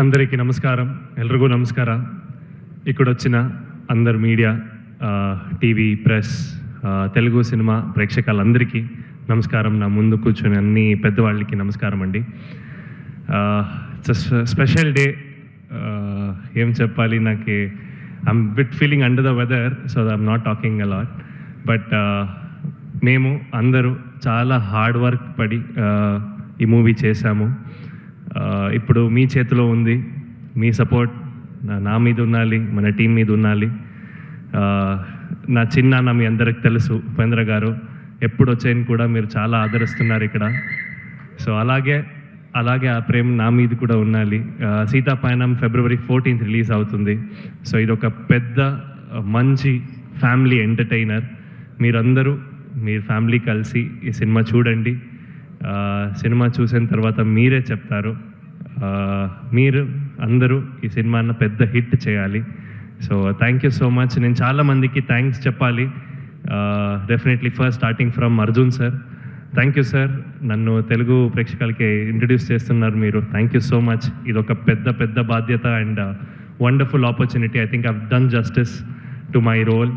అందరికీ నమస్కారం. ఎల్లరిಗೂ నమస్ಕಾರ. ఇక్కడొచ్చిన అందరు media, TV, press, Telugu cinema ప్రేక్షకులందరికీ నమస్కారం. నా ముందు కూర్చుని అన్ని పెద్దవాళ్ళకి నమస్కారం అండి. It's special day. ఏం చెప్పాలి, నాకు I'm bit feeling under the weather, so I'm not talking a lot. But మేము అందరూ చాలా హార్డ్ వర్క్ పడి ఈ మూవీ చేశాము. ఇప్పుడు మీ చేతిలో ఉంది. మీ సపోర్ట్ నా మీద ఉండాలి, మన టీం మీద ఉండాలి. నా చిన్న మీ అందరికి తెలుసు, ఉపేంద్ర గారు ఎప్పుడు వచ్చాయని కూడా మీరు చాలా ఆదరిస్తున్నారు ఇక్కడ. సో అలాగే ఆ ప్రేమ నా మీద కూడా ఉండాలి. సీతాపయనం February 14th రిలీజ్ అవుతుంది. సో ఇదొక పెద్ద మంచి ఫ్యామిలీ ఎంటర్టైనర్. మీరందరూ మీరు ఫ్యామిలీ కలిసి ఈ సినిమా చూడండి. సినిమా చూసిన తర్వాత మీరే చెప్తారు. మీరు అందరూ ఈ సినిమాను పెద్ద హిట్ చేయాలి. So thank you so much. నేను చాలామందికి థ్యాంక్స్ చెప్పాలి. Definitely first starting from Arjun sir. Thank you sir, నన్ను తెలుగు ప్రేక్షకులకి ఇంట్రడ్యూస్ చేస్తున్నారు మీరు. Thank you so much. ఇది ఒక పెద్ద బాధ్యత and wonderful opportunity. I think I've done justice to my role.